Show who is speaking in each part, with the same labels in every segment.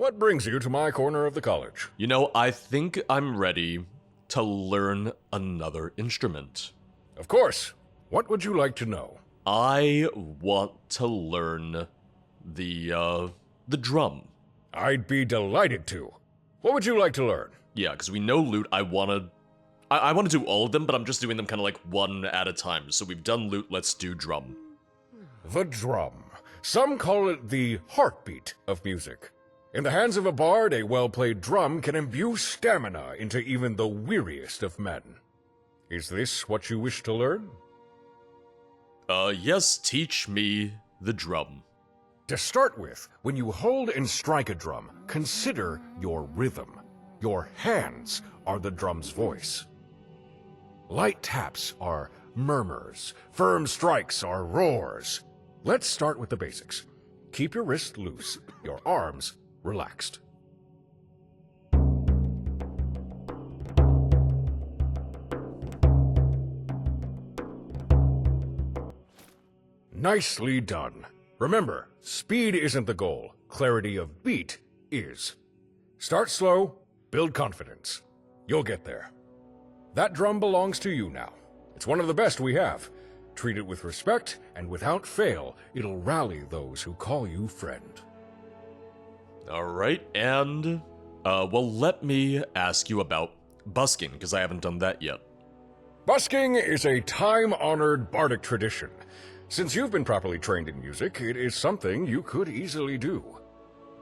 Speaker 1: What brings you to my corner of the college?
Speaker 2: You know, I think I'm ready to learn another instrument.
Speaker 1: Of course. What would you like to know?
Speaker 2: I want to learn the drum.
Speaker 1: I'd be delighted to. What would you like to learn?
Speaker 2: Yeah, because we know lute. I want to do all of them, but I'm just doing them kind of like one at a time. So we've done lute, let's do drum.
Speaker 1: The drum. Some call it the heartbeat of music. In the hands of a bard, a well-played drum can imbue stamina into even the weariest of men. Is this what you wish to learn?
Speaker 2: Yes, teach me the drum.
Speaker 1: To start with, when you hold and strike a drum, consider your rhythm. Your hands are the drum's voice. Light taps are murmurs. Firm strikes are roars. Let's start with the basics. Keep your wrist loose, your arms relaxed. Nicely done. Remember, speed isn't the goal. Clarity of beat is. Start slow, build confidence. You'll get there. That drum belongs to you now. It's one of the best we have. Treat it with respect, and without fail, it'll rally those who call you friend.
Speaker 2: Alright, and, well, let me ask you about busking, because I haven't done that yet.
Speaker 1: Busking is a time-honored bardic tradition. Since you've been properly trained in music, it is something you could easily do.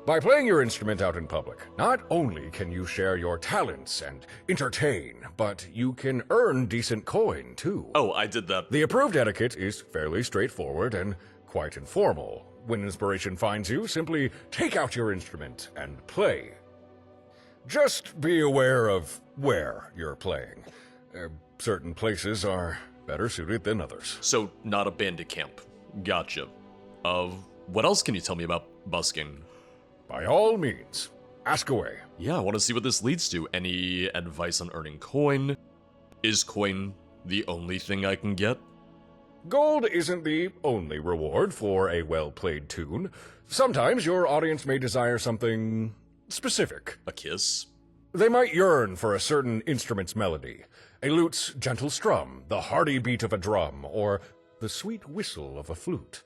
Speaker 1: By playing your instrument out in public, not only can you share your talents and entertain, but you can earn decent coin, too.
Speaker 2: Oh, I did that.
Speaker 1: The approved etiquette is fairly straightforward and quite informal. When inspiration finds you, simply take out your instrument and play. Just be aware of where you're playing. Certain places are better suited than others.
Speaker 2: So, not a bandit camp. Gotcha. What else can you tell me about busking?
Speaker 1: By all means, ask away.
Speaker 2: Yeah, I want to see what this leads to. Any advice on earning coin? Is coin the only thing I can get?
Speaker 1: Gold isn't the only reward for a well-played tune. Sometimes your audience may desire something specific.
Speaker 2: A kiss?
Speaker 1: They might yearn for a certain instrument's melody, a lute's gentle strum, the hearty beat of a drum, or the sweet whistle of a flute.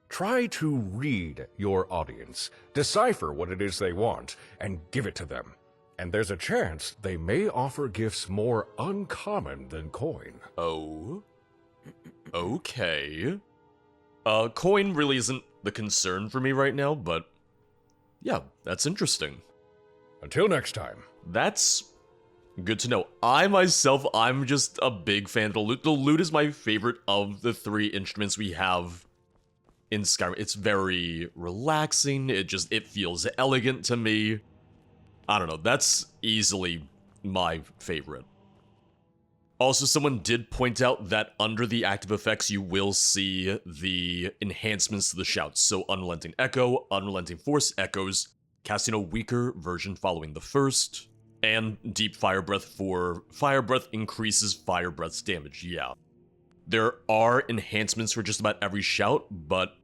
Speaker 1: Try to read your audience, decipher what it is they want, and give it to them. And there's a chance they may offer gifts more uncommon than coin.
Speaker 2: Oh? Okay. Coin really isn't the concern for me right now, but yeah, that's interesting.
Speaker 1: Until next time.
Speaker 2: That's good to know. I'm just a big fan of the lute. The lute is my favorite of the three instruments we have in Skyrim. It's very relaxing. It feels elegant to me. I don't know. That's easily my favorite. Also, someone did point out that under the active effects, you will see the enhancements to the shouts. So Unrelenting Echo, Unrelenting Force echoes, casting a weaker version following the first, and Deep Fire Breath for Fire Breath increases Fire Breath's damage, yeah. There are enhancements for just about every shout, but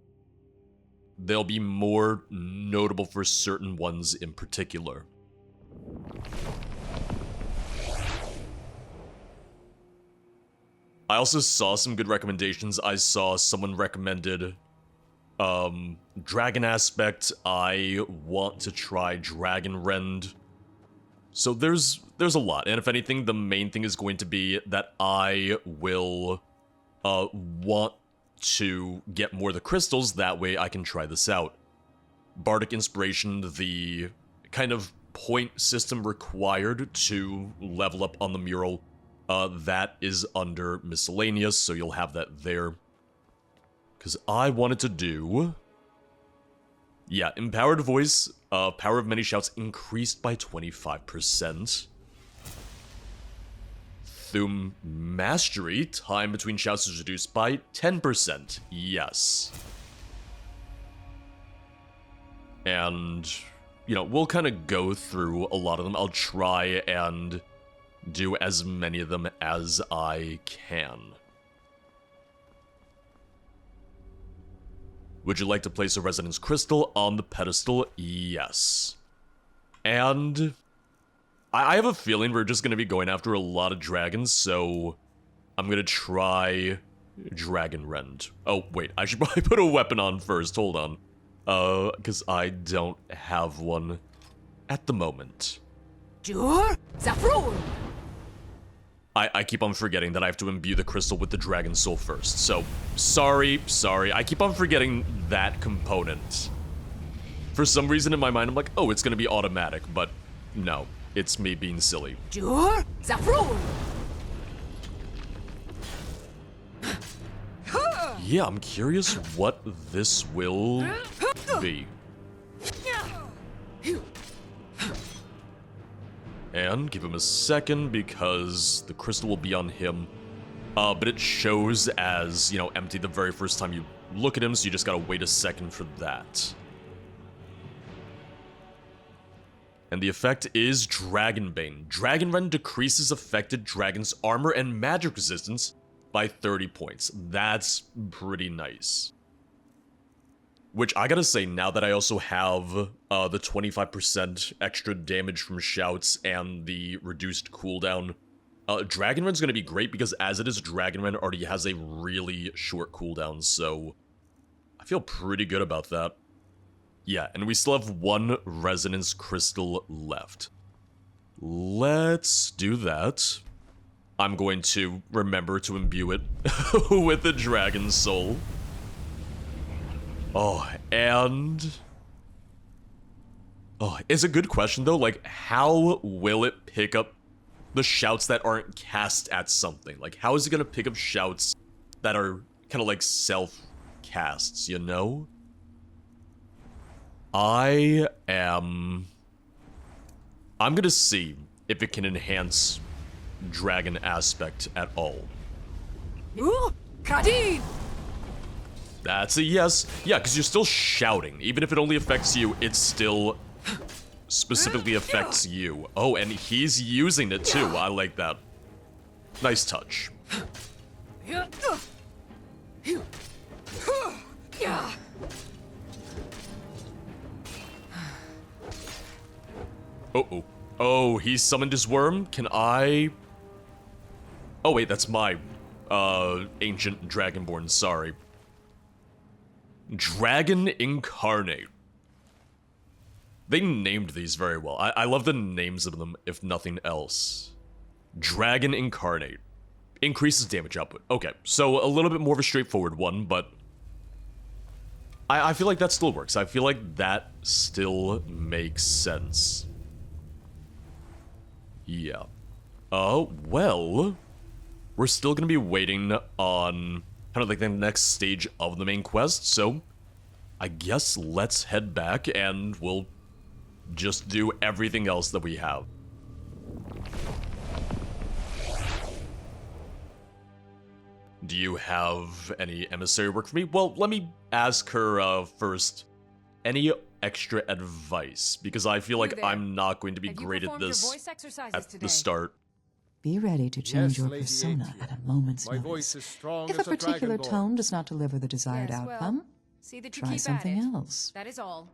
Speaker 2: they'll be more notable for certain ones in particular. I also saw some good recommendations. I saw someone recommended Dragon Aspect. I want to try Dragonrend. So there's a lot, and if anything, the main thing is going to be that I will want to get more of the crystals, that way I can try this out. Bardic Inspiration, the kind of point system required to level up on the mural, that is under Miscellaneous, so you'll have that there. Because I wanted to do... yeah, Empowered Voice, Power of Many Shouts increased by 25%. Thum Mastery, time between shouts is reduced by 10%. Yes. And, you know, we'll kind of go through a lot of them. I'll try and do as many of them as I can. Would you like to place a resonance crystal on the pedestal? Yes. And I have a feeling we're just going to be going after a lot of dragons, so I'm going to try Dragonrend. Oh, wait, I should probably put a weapon on first. Hold on. Because I don't have one at the moment. I keep on forgetting that I have to imbue the crystal with the dragon soul first. So, sorry. I keep on forgetting that component. For some reason in my mind, I'm like, oh, it's gonna be automatic, but no, it's me being silly. Yeah, I'm curious what this will be. And give him a second because the crystal will be on him. But it shows as, empty the very first time you look at him, so you just gotta wait a second for that. And the effect is Dragonbane. Dragonrend decreases affected dragon's armor and magic resistance by 30 points. That's pretty nice. Which, I gotta say, now that I also have the 25% extra damage from shouts and the reduced cooldown, Dragonrend's gonna be great because as it is, Dragonrend already has a really short cooldown, so I feel pretty good about that. Yeah, and we still have one resonance crystal left. Let's do that. I'm going to remember to imbue it with the dragon soul. Oh, and... Oh, it's a good question, though. Like, how will it pick up the shouts that aren't cast at something? Like, how is it gonna pick up shouts that are kind of like self-casts, you know? I'm gonna see if it can enhance dragon aspect at all. That's a yes. Yeah, because you're still shouting. Even if it only affects you, it still specifically affects you. Oh, and he's using it too. I like that. Nice touch. Uh-oh. Oh, he summoned his worm? Can I... Oh, wait, that's my, ancient dragonborn, sorry. Dragon Incarnate. They named these very well. I love the names of them, if nothing else. Dragon Incarnate. Increases damage output. Okay, so a little bit more of a straightforward one, but... I feel like that still works. I feel like that still makes sense. Yeah. Well... We're still gonna be waiting on kind of like the next stage of the main quest, so I guess let's head back and we'll just do everything else that we have. Do you have any emissary work for me? Well, let me ask her first. Any extra advice? Because I feel like I'm not going to be great at this at the start.
Speaker 3: Be ready to change your
Speaker 4: Lady
Speaker 3: persona
Speaker 4: Atia.
Speaker 3: at a moment's
Speaker 4: My
Speaker 3: notice.
Speaker 4: voice is strong
Speaker 3: If
Speaker 4: as
Speaker 3: a particular
Speaker 4: dragonborn.
Speaker 3: tone does not deliver the desired
Speaker 5: Yes, well,
Speaker 3: outcome,
Speaker 5: see that you
Speaker 3: try
Speaker 5: keep
Speaker 3: something
Speaker 5: at it.
Speaker 3: else.
Speaker 5: That is all.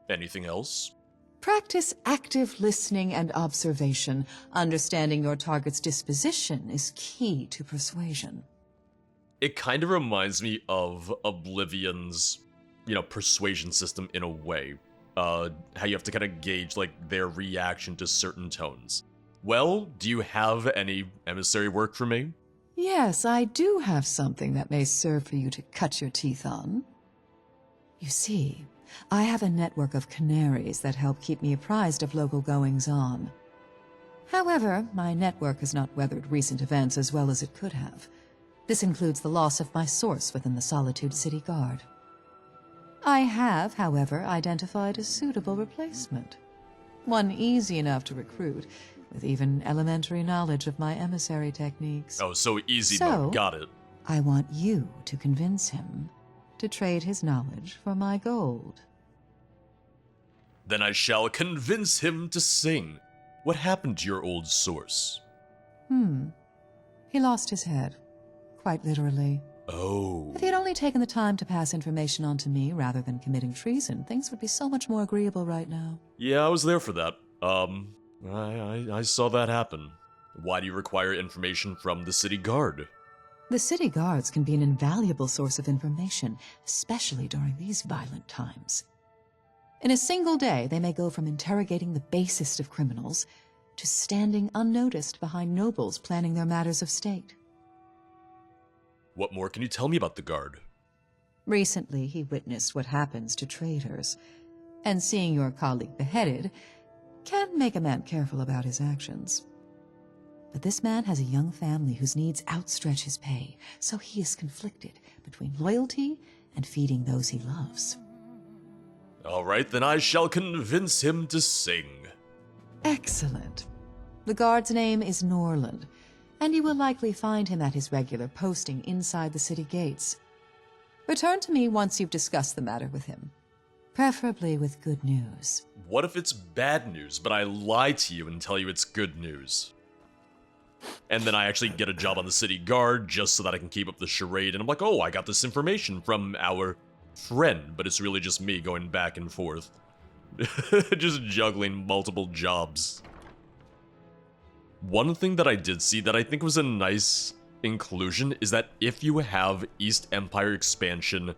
Speaker 2: Anything else?
Speaker 3: Practice active listening and observation. Understanding your target's disposition is key to persuasion.
Speaker 2: It kind of reminds me of Oblivion's, persuasion system in a way. How you have to kind of gauge, like, their reaction to certain tones. Well, do you have any emissary work for me?
Speaker 3: Yes, I do have something that may serve for you to cut your teeth on. You see, I have a network of canaries that help keep me apprised of local goings-on. However, my network has not weathered recent events as well as it could have. This includes the loss of my source within the Solitude City Guard. I have, however, identified a suitable replacement. One easy enough to recruit, with even elementary knowledge of my emissary techniques.
Speaker 2: Oh, so easy
Speaker 3: So-
Speaker 2: mode. Got it.
Speaker 3: I want you to convince him to trade his knowledge for my gold.
Speaker 2: Then I shall convince him to sing. What happened to your old source?
Speaker 3: He lost his head. Quite literally.
Speaker 2: Oh.
Speaker 3: If he had only taken the time to pass information on to me rather than committing treason, things would be so much more agreeable right now.
Speaker 2: Yeah, I was there for that. I saw that happen. Why do you require information from the city guard?
Speaker 3: The city guards can be an invaluable source of information, especially during these violent times. In a single day, they may go from interrogating the basest of criminals to standing unnoticed behind nobles planning their matters of state.
Speaker 2: What more can you tell me about the guard?
Speaker 3: Recently, he witnessed what happens to traitors, and seeing your colleague beheaded can make a man careful about his actions. But this man has a young family whose needs outstretch his pay, so he is conflicted between loyalty and feeding those he loves.
Speaker 2: All right, then I shall convince him to sing.
Speaker 3: Excellent. The guard's name is Norland, and you will likely find him at his regular posting inside the city gates. Return to me once you've discussed the matter with him, preferably with good news.
Speaker 2: What if it's bad news, but I lie to you and tell you it's good news? And then I actually get a job on the city guard just so that I can keep up the charade, and I'm like, oh, I got this information from our friend, but it's really just me going back and forth. Just juggling multiple jobs. One thing that I did see that I think was a nice inclusion is that if you have East Empire expansion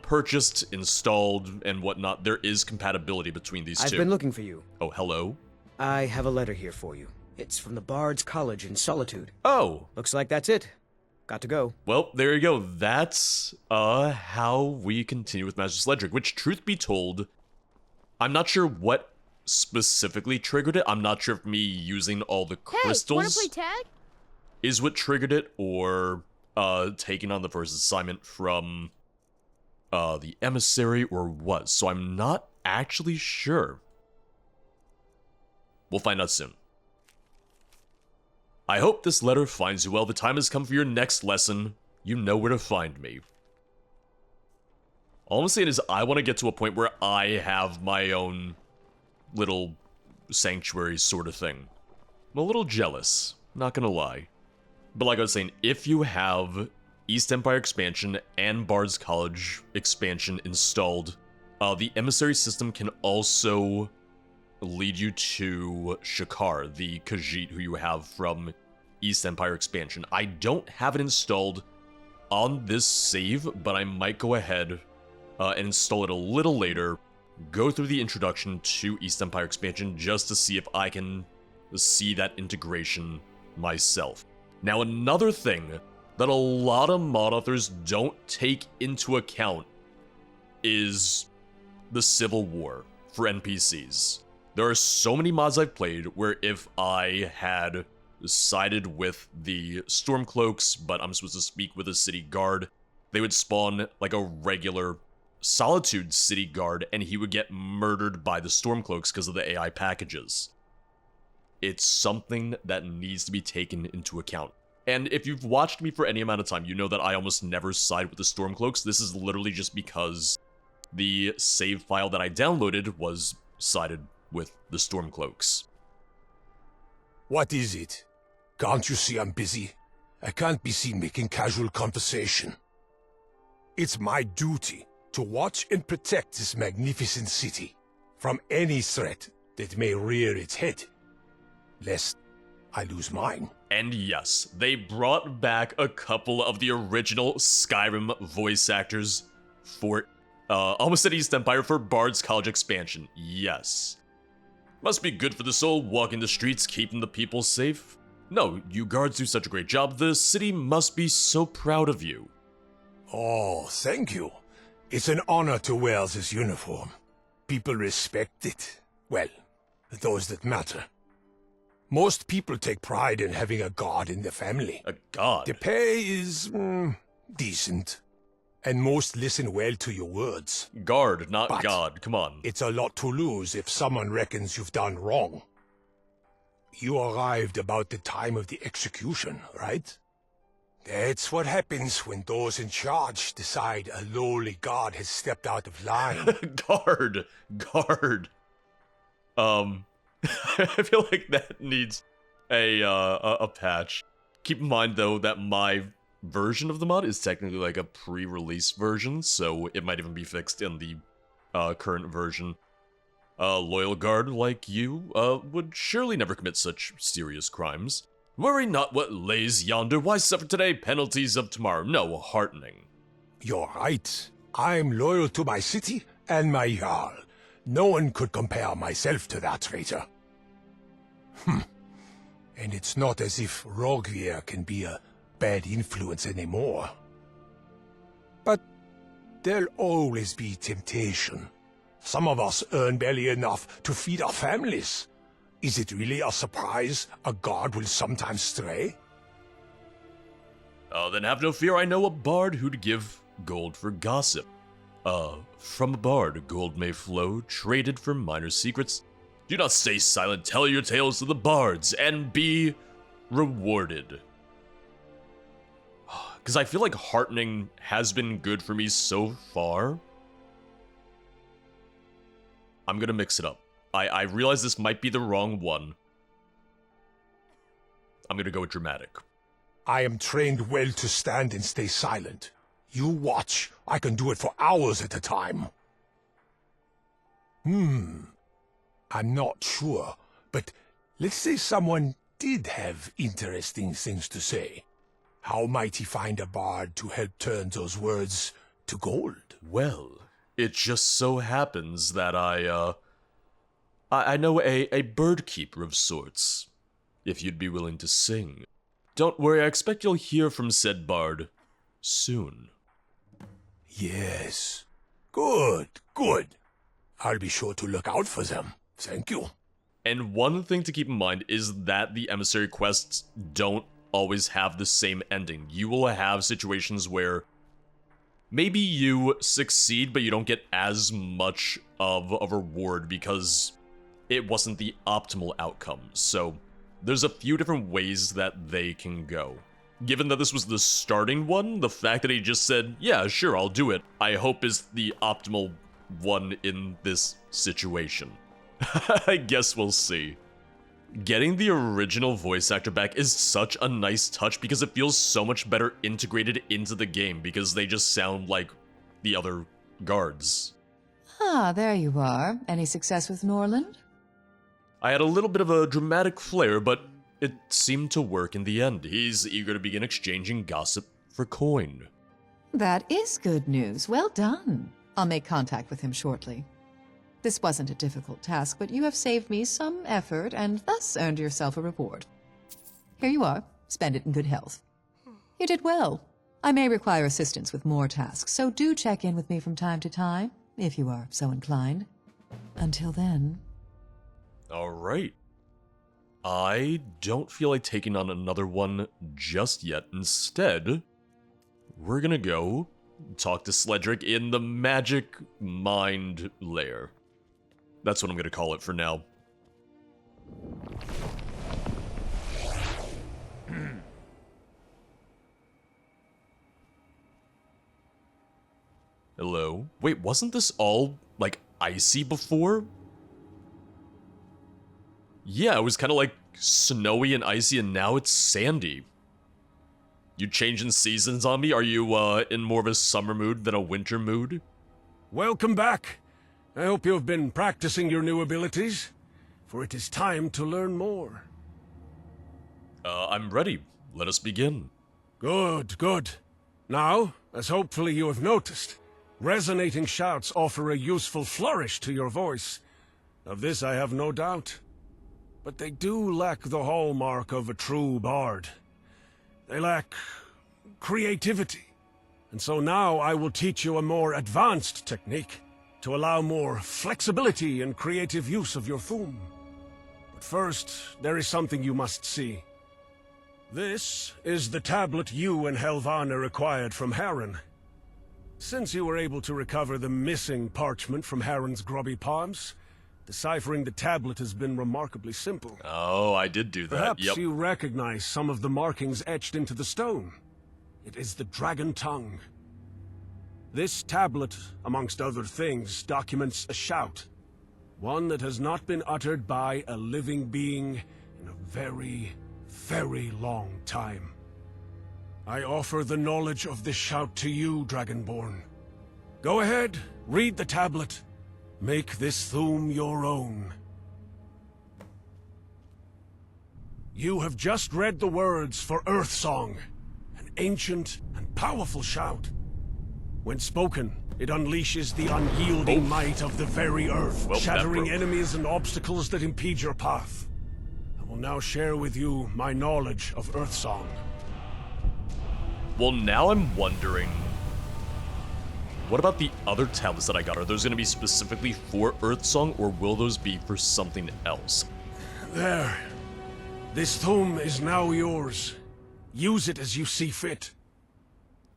Speaker 2: purchased, installed, and whatnot, there is compatibility between these two.
Speaker 4: I've been looking for you.
Speaker 2: Oh, hello?
Speaker 4: I have a letter here for you. It's from the Bards College in Solitude.
Speaker 2: Oh!
Speaker 4: Looks like that's it. Got to go.
Speaker 2: Well, there you go. That's how we continue with Master Sledric, which, truth be told, I'm not sure what specifically triggered it. I'm not sure if me using all the crystals
Speaker 5: wanna play tag?
Speaker 2: is what triggered it, or taking on the first assignment from the Emissary, or what. So I'm not actually sure. We'll find out soon. I hope this letter finds you well. The time has come for your next lesson. You know where to find me. All I'm saying is I want to get to a point where I have my own little sanctuary sort of thing. I'm a little jealous, not gonna lie. But like I was saying, if you have East Empire expansion and Bards College expansion installed, the Emissary system can also lead you to Shakar, the Khajiit who you have from East Empire expansion. I don't have it installed on this save, but I might go ahead and install it a little later, go through the introduction to East Empire expansion just to see if I can see that integration myself. Now, another thing that a lot of mod authors don't take into account is the Civil War for NPCs. There are so many mods I've played where if I had sided with the Stormcloaks, but I'm supposed to speak with a city guard, they would spawn like a regular Solitude city guard, and he would get murdered by the Stormcloaks because of the AI packages. It's something that needs to be taken into account. And if you've watched me for any amount of time, you know that I almost never side with the Stormcloaks. This is literally just because the save file that I downloaded was sided with the Stormcloaks.
Speaker 6: What is it? Can't you see I'm busy? I can't be seen making casual conversation. It's my duty to watch and protect this magnificent city from any threat that may rear its head, lest I lose mine.
Speaker 2: And yes, they brought back a couple of the original Skyrim voice actors for, almost at East Empire for Bards College expansion. Yes. Must be good for the soul, walking the streets, keeping the people safe. No, you guards do such a great job. The city must be so proud of you.
Speaker 6: Oh, thank you. It's an honor to wear this uniform. People respect it. Well, those that matter. Most people take pride in having a god in their family.
Speaker 2: A god?
Speaker 6: The pay is decent. And most listen well to your words.
Speaker 2: Guard, not
Speaker 6: But
Speaker 2: god. Come on.
Speaker 6: It's a lot to lose if someone reckons you've done wrong. You arrived about the time of the execution, right? That's what happens when those in charge decide a lowly god has stepped out of line.
Speaker 2: Guard. I feel like that needs a patch. Keep in mind though that my version of the mod is technically like a pre-release version, so it might even be fixed in the current version. A loyal guard like you would surely never commit such serious crimes. Worry not what lays yonder, why suffer today penalties of tomorrow? No, heartening.
Speaker 6: You're right. I'm loyal to my city and my Jarl. No one could compare myself to that traitor. And it's not as if Rogrier can be a bad influence anymore. But there'll always be temptation. Some of us earn barely enough to feed our families. Is it really a surprise a god will sometimes stray?
Speaker 2: Then have no fear, I know a bard who'd give gold for gossip. From a bard, gold may flow, traded for minor secrets. Do not stay silent, tell your tales to the bards, and be rewarded. Because I feel like heartening has been good for me so far. I'm gonna mix it up. I realize this might be the wrong one. I'm gonna go with dramatic.
Speaker 6: I am trained well to stand and stay silent. You watch. I can do it for hours at a time. I'm not sure, but let's say someone did have interesting things to say. How might he find a bard to help turn those words to gold?
Speaker 2: Well, it just so happens that I know a bird keeper of sorts, if you'd be willing to sing. Don't worry, I expect you'll hear from said bard soon.
Speaker 6: Yes. Good, good. I'll be sure to look out for them. Thank you.
Speaker 2: And one thing to keep in mind is that the emissary quests don't always have the same ending. You will have situations where maybe you succeed, but you don't get as much of a reward because it wasn't the optimal outcome. So there's a few different ways that they can go. Given that this was the starting one, the fact that he just said, yeah, sure, I'll do it, I hope is the optimal one in this situation. I guess we'll see. Getting the original voice actor back is such a nice touch because it feels so much better integrated into the game because they just sound like the other guards.
Speaker 3: Ah, there you are. Any success with Norland?
Speaker 2: I had a little bit of a dramatic flair, but it seemed to work in the end. He's eager to begin exchanging gossip for coin.
Speaker 3: That is good news. Well done. I'll make contact with him shortly. This wasn't a difficult task, but you have saved me some effort and thus earned yourself a reward. Here you are. Spend it in good health. You did well. I may require assistance with more tasks, so do check in with me from time to time, if you are so inclined. Until then...
Speaker 2: Alright. I don't feel like taking on another one just yet. Instead, we're gonna go talk to Sledric in the Magic Mind Lair. That's what I'm gonna call it for now. Hello? Wait, wasn't this all, like, icy before? Yeah, it was kind of like snowy and icy, and now it's sandy. You changing seasons on me? Are you, in more of a summer mood than a winter mood?
Speaker 5: Welcome back. I hope you have been practicing your new abilities, for it is time to learn more.
Speaker 2: I'm ready. Let us begin.
Speaker 5: Good, good. Now, as hopefully you have noticed, resonating shouts offer a useful flourish to your voice. Of this I have no doubt. But they do lack the hallmark of a true bard. They lack creativity. And so now I will teach you a more advanced technique to allow more flexibility and creative use of your thum. But first, there is something you must see. This is the tablet you and Helvana acquired from Harren. Since you were able to recover the missing parchment from Harren's grubby palms, deciphering the tablet has been remarkably simple.
Speaker 2: Oh, I did do that.
Speaker 5: Perhaps
Speaker 2: Yep.
Speaker 5: you recognize some of the markings etched into the stone. It is the dragon tongue. This tablet, amongst other things, documents a shout. One that has not been uttered by a living being in a very, very long time. I offer the knowledge of this shout to you, Dragonborn. Go ahead, read the tablet. Make this Thu'um your own. You have just read the words for Earthsong, an ancient and powerful shout. When spoken, it unleashes the unyielding might of the very earth,
Speaker 2: Well,
Speaker 5: shattering enemies and obstacles that impede your path. I will now share with you my knowledge of Earthsong.
Speaker 2: Well, now I'm wondering, what about the other tablets that I got? Are those going to be specifically for Earthsong, or will those be for something else?
Speaker 5: There. This Thu'um is now yours. Use it as you see fit.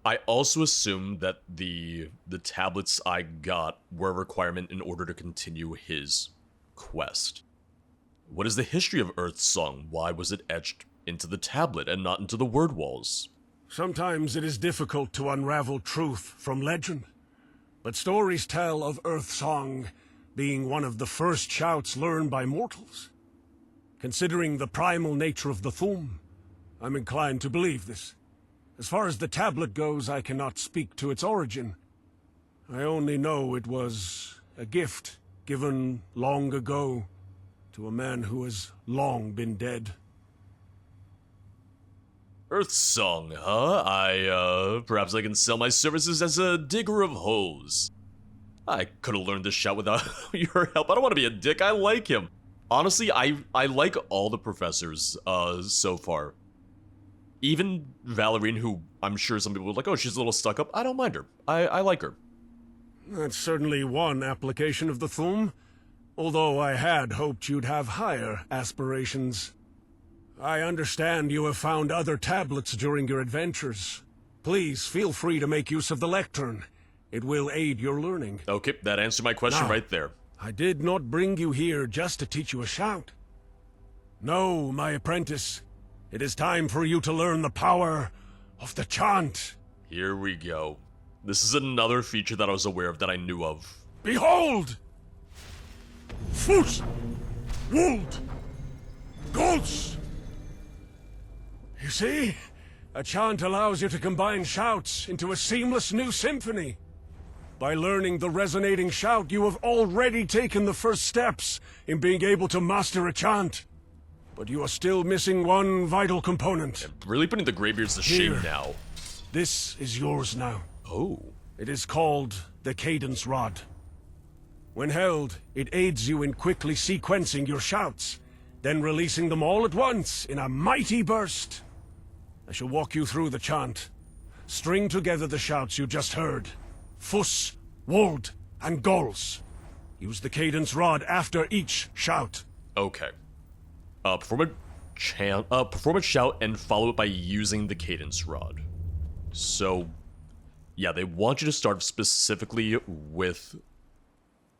Speaker 2: I also assume that the tablets I got were a requirement in order to continue his quest. What is the history of Earthsong? Why was it etched into the tablet and not into the word walls?
Speaker 5: Sometimes it is difficult to unravel truth from legend, but stories tell of Earthsong being one of the first shouts learned by mortals. Considering the primal nature of the Thu'um, I'm inclined to believe this. As far as the tablet goes, I cannot speak to its origin. I only know it was a gift given long ago to a man who has long been dead.
Speaker 2: Earthsong, huh? Perhaps I can sell my services as a digger of holes. I could have learned this shout without your help. I don't want to be a dick. I like him. Honestly, I like all the professors, so far. Even Valerian, who I'm sure some people were like, oh, she's a little stuck up. I don't mind her. I like her.
Speaker 5: That's certainly one application of the Thu'um, although I had hoped you'd have higher aspirations. I understand you have found other tablets during your adventures. Please feel free to make use of the lectern. It will aid your learning.
Speaker 2: Okay, that answered my question
Speaker 5: Now,
Speaker 2: right there.
Speaker 5: I did not bring you here just to teach you a shout. No, my apprentice. It is time for you to learn the power of the Chant.
Speaker 2: Here we go. This is another feature that I was aware of that I knew of.
Speaker 5: Behold! Fus! Wold! Golds! You see? A chant allows you to combine shouts into a seamless new symphony. By learning the resonating shout, you have already taken the first steps in being able to master a chant. But you are still missing one vital component.
Speaker 2: Really putting the graybeards to shame
Speaker 5: Here.
Speaker 2: now.
Speaker 5: This is yours now.
Speaker 2: Oh.
Speaker 5: It is called the Cadence Rod. When held, it aids you in quickly sequencing your shouts, then releasing them all at once in a mighty burst. I shall walk you through the chant. String together the shouts you just heard. Fus, Wold, and Gols. Use the Cadence Rod after each shout.
Speaker 2: Okay. Perform a shout and follow it by using the cadence rod. So, yeah, they want you to start specifically with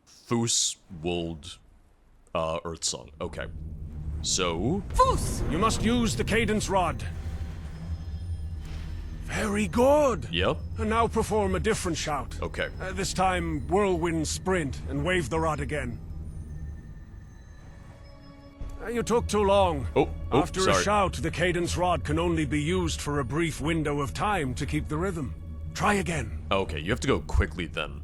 Speaker 2: Fus, Wold, Earthsong. Okay. So...
Speaker 3: Fus!
Speaker 5: You must use the Cadence Rod. Very good.
Speaker 2: Yep.
Speaker 5: And now perform a different shout.
Speaker 2: Okay.
Speaker 5: This time, Whirlwind Sprint, and wave the rod again. You took too long. After
Speaker 2: sorry.
Speaker 5: a shout, the Cadence Rod can only be used for a brief window of time to keep the rhythm. Try again.
Speaker 2: Okay, you have to go quickly then.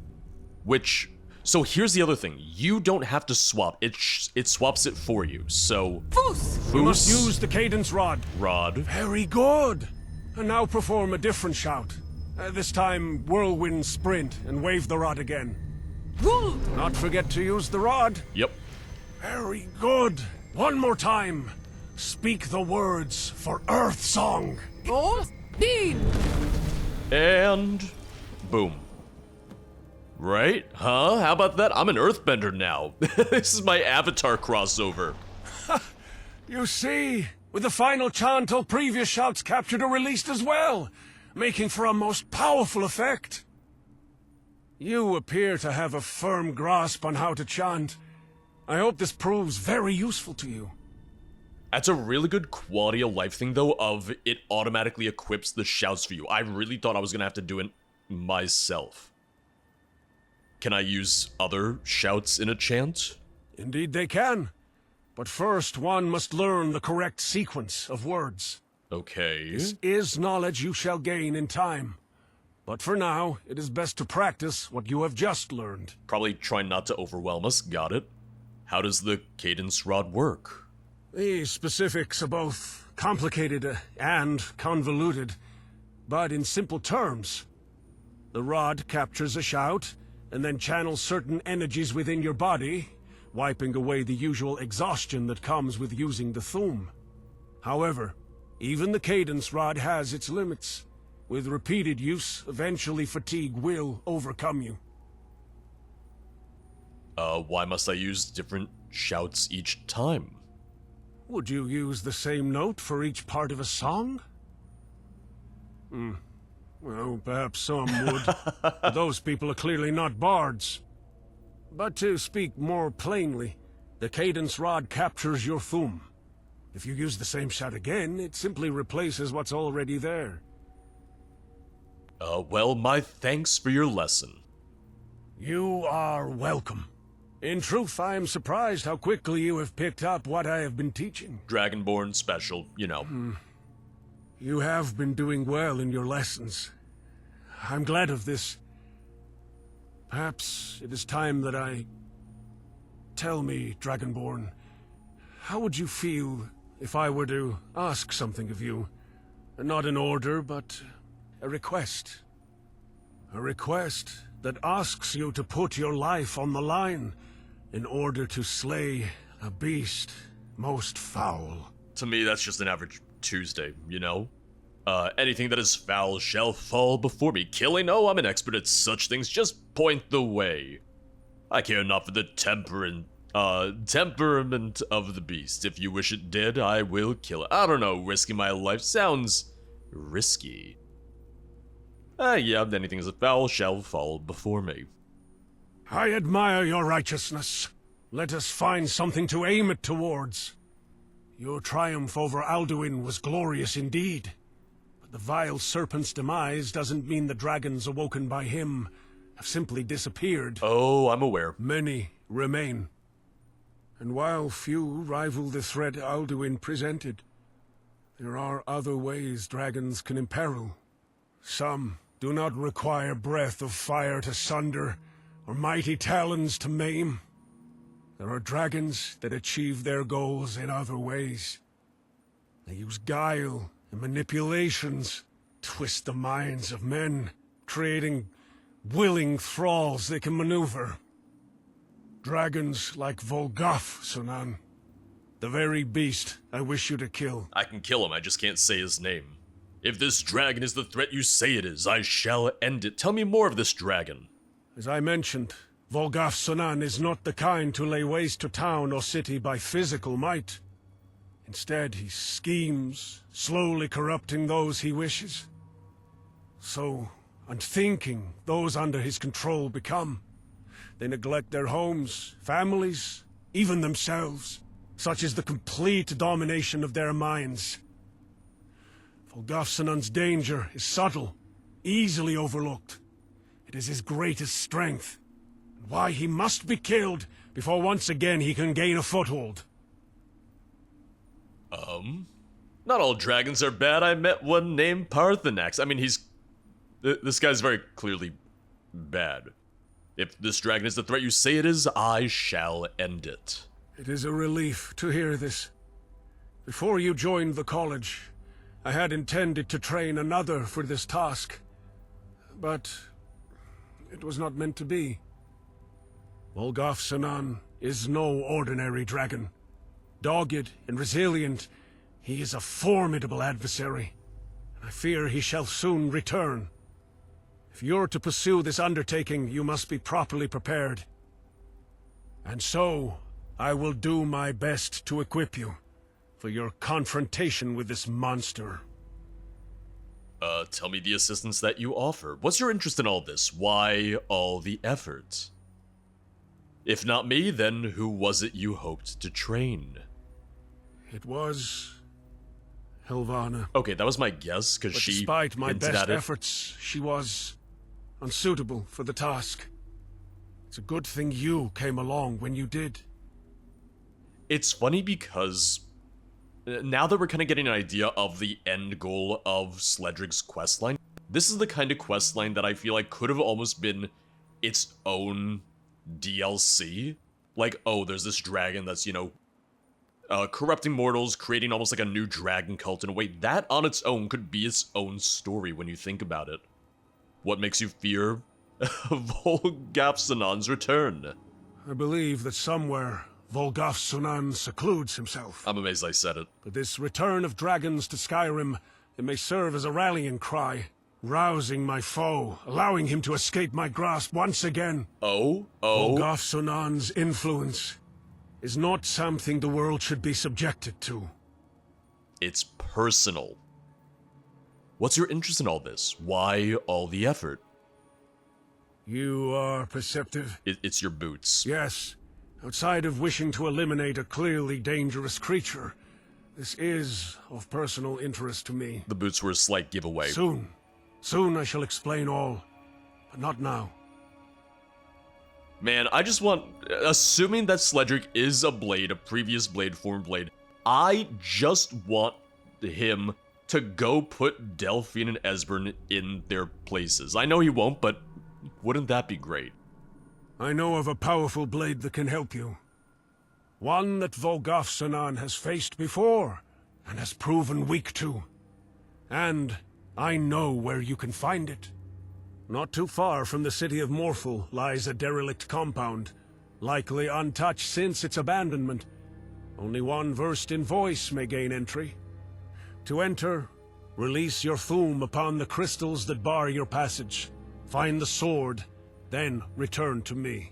Speaker 2: Which... So here's the other thing. You don't have to swap. It swaps it for you. So...
Speaker 3: Fus!
Speaker 5: You must
Speaker 2: Fus,
Speaker 5: use the Cadence Rod.
Speaker 2: Rod.
Speaker 5: Very good. And now perform a different shout. This time, Whirlwind Sprint, and wave the rod again.
Speaker 3: Wold!
Speaker 5: Not forget to use the rod.
Speaker 2: Yep.
Speaker 5: Very good. One more time. Speak the words for Earthsong.
Speaker 3: All speed!
Speaker 2: And... boom. Right? Huh? How about that? I'm an Earthbender now. This is my Avatar crossover.
Speaker 5: You see, with the final chant, all previous shouts captured are released as well, making for a most powerful effect. You appear to have a firm grasp on how to chant. I hope this proves very useful to you.
Speaker 2: That's a really good quality of life thing, though, of it automatically equips the shouts for you. I really thought I was gonna have to do it myself. Can I use other shouts in a chant?
Speaker 5: Indeed they can. But first, one must learn the correct sequence of words.
Speaker 2: Okay.
Speaker 5: This is knowledge you shall gain in time. But for now, it is best to practice what you have just learned.
Speaker 2: Probably try not to overwhelm us. Got it. How does the cadence rod work?
Speaker 5: The specifics are both complicated and convoluted, but in simple terms. The rod captures a shout, and then channels certain energies within your body, wiping away the usual exhaustion that comes with using the thum. However, even the cadence rod has its limits. With repeated use, eventually fatigue will overcome you.
Speaker 2: Why must I use different shouts each time?
Speaker 5: Would you use the same note for each part of a song? Well, perhaps some would. But those people are clearly not bards. But to speak more plainly, the cadence rod captures your thum. If you use the same shout again, it simply replaces what's already there.
Speaker 2: Well, my thanks for your lesson.
Speaker 5: You are welcome. In truth, I am surprised how quickly you have picked up what I have been teaching.
Speaker 2: Dragonborn special, you know.
Speaker 5: You have been doing well in your lessons. I'm glad of this. Perhaps it is time that I... Tell me, Dragonborn, how would you feel if I were to ask something of you? Not an order, but a request. A request that asks you to put your life on the line in order to slay a beast most foul.
Speaker 2: To me, that's just an average Tuesday, you know? Anything that is foul shall fall before me. Killing? Oh, I'm an expert at such things. Just point the way. I care not for the temperament of the beast. If you wish it dead, I will kill it. I don't know, risking my life sounds risky. Yeah, anything as a foul shall fall before me.
Speaker 5: I admire your righteousness. Let us find something to aim it towards. Your triumph over Alduin was glorious indeed. But the vile serpent's demise doesn't mean the dragons awoken by him have simply disappeared.
Speaker 2: Oh, I'm aware.
Speaker 5: Many remain. And while few rival the threat Alduin presented, there are other ways dragons can imperil. Some do not require breath of fire to sunder, or mighty talons to maim. There are dragons that achieve their goals in other ways. They use guile and manipulations, twist the minds of men, creating willing thralls they can maneuver. Dragons like Volgaf, Sunan. The very beast I wish you to kill.
Speaker 2: I can kill him, I just can't say his name. If this dragon is the threat you say it is, I shall end it. Tell me more of this dragon.
Speaker 5: As I mentioned, Volgaf Sunan is not the kind to lay waste to town or city by physical might. Instead, he schemes, slowly corrupting those he wishes. So unthinking those under his control become. They neglect their homes, families, even themselves. Such is the complete domination of their minds. Volgaf Sunan's danger is subtle, easily overlooked. It is his greatest strength, and why he must be killed before once again he can gain a foothold.
Speaker 2: Not all dragons are bad. I met one named Parthenax. I mean, this guy's very clearly bad. If this dragon is the threat you say it is, I shall end it.
Speaker 5: It is a relief to hear this. Before you joined the college, I had intended to train another for this task, but it was not meant to be. Volgaf Sunan is no ordinary dragon. Dogged and resilient, he is a formidable adversary. I fear he shall soon return. If you're to pursue this undertaking, you must be properly prepared. And so, I will do my best to equip you for your confrontation with this monster.
Speaker 2: Tell me the assistance that you offer. What's your interest in all this? Why all the effort? If not me, then who was it you hoped to train?
Speaker 5: It was Helvana.
Speaker 2: Okay, that was my guess, because
Speaker 5: But
Speaker 2: she
Speaker 5: despite my
Speaker 2: hinted
Speaker 5: best
Speaker 2: at it.
Speaker 5: efforts, she was unsuitable for the task. It's a good thing you came along when you did.
Speaker 2: It's funny because now that we're kind of getting an idea of the end goal of Sledrig's questline, this is the kind of questline that I feel like could have almost been its own DLC. Like, oh, there's this dragon that's, you know, corrupting mortals, creating almost like a new dragon cult in a way. That on its own could be its own story when you think about it. What makes you fear Volgafsunan's return?
Speaker 5: I believe that somewhere Volgafsunan secludes himself.
Speaker 2: I'm amazed I said it.
Speaker 5: But this return of dragons to Skyrim, it may serve as a rallying cry, rousing my foe, allowing him to escape my grasp once again.
Speaker 2: Oh?
Speaker 5: Volgafsunan's influence is not something the world should be subjected to.
Speaker 2: It's personal. What's your interest in all this? Why all the effort?
Speaker 5: You are perceptive.
Speaker 2: It's your boots.
Speaker 5: Yes. Outside of wishing to eliminate a clearly dangerous creature, this is of personal interest to me.
Speaker 2: The boots were a slight giveaway.
Speaker 5: Soon I shall explain all, but not now.
Speaker 2: Man, I just want... Assuming that Sledric is a blade, a previous blade, form blade, I just want him to go put Delphine and Esbern in their places. I know he won't, but wouldn't that be great?
Speaker 5: I know of a powerful blade that can help you. One that Volgafsunan has faced before, and has proven weak to. And I know where you can find it. Not too far from the city of Morphel lies a derelict compound, likely untouched since its abandonment. Only one versed in voice may gain entry. To enter, release your thum upon the crystals that bar your passage. Find the sword, then return to me.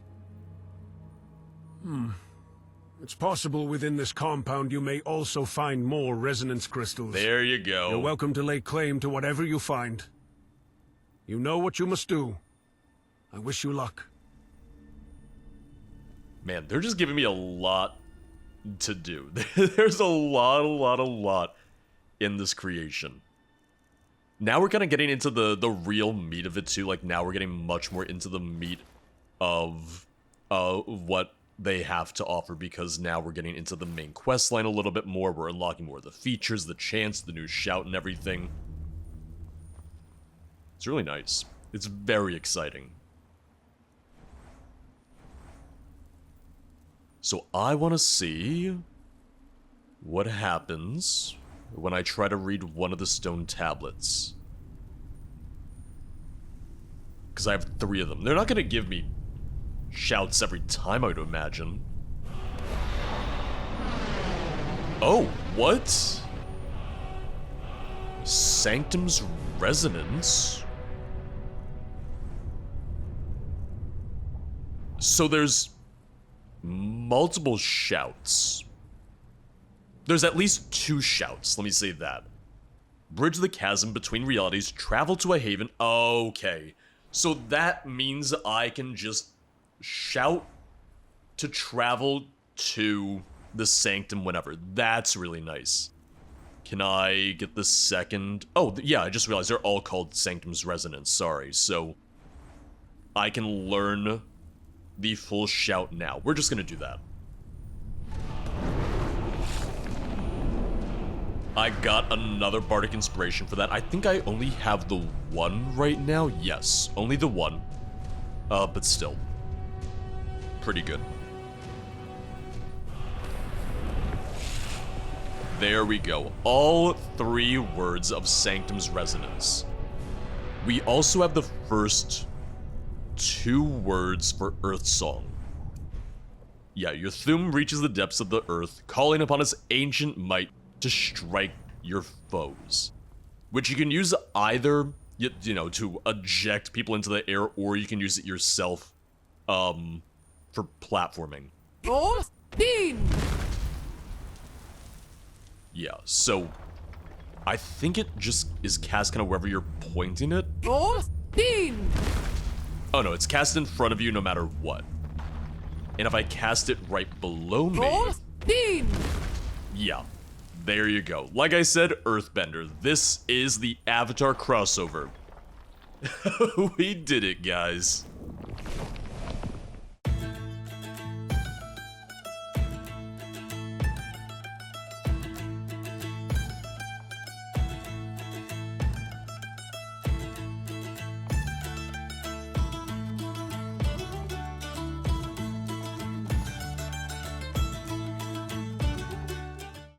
Speaker 5: It's possible within this compound you may also find more resonance crystals.
Speaker 2: There you go.
Speaker 5: You're welcome to lay claim to whatever you find. You know what you must do. I wish you luck.
Speaker 2: Man, they're just giving me a lot to do. There's a lot in this creation. Now we're kind of getting into the real meat of it too. Like, now we're getting much more into the meat of what they have to offer, because now we're getting into the main quest line a little bit more. We're unlocking more of the features, the chants, the new shout, and everything. It's really nice. It's very exciting. So I want to see what happens when I try to read one of the stone tablets. Because I have 3 of them. They're not going to give me shouts every time, I would imagine. Oh, what? Sanctum's Resonance? So there's multiple shouts. There's at least 2 shouts, let me say that. Bridge the chasm between realities, travel to a haven. Okay. So that means I can just shout to travel to the sanctum whenever. That's really nice. Can I get the second? Oh, yeah, I just realized they're all called Sanctum's Resonance. Sorry. So I can learn the full shout now. We're just gonna do that. I got another bardic inspiration for that. I think I only have the 1 right now. Yes, only the 1. But still. Pretty good. There we go. All 3 words of Sanctum's Resonance. We also have the first 2 words for Earthsong. Yeah, your thum reaches the depths of the earth, calling upon its ancient might to strike your foes. Which you can use either, you know, to eject people into the air, or you can use it yourself, for platforming. Yeah, so I think it just is cast kind of wherever you're pointing it. Oh no, it's cast in front of you no matter what. And if I cast it right below me... Yeah, there you go. Like I said, Earthbender, this is the Avatar crossover. We did it, guys.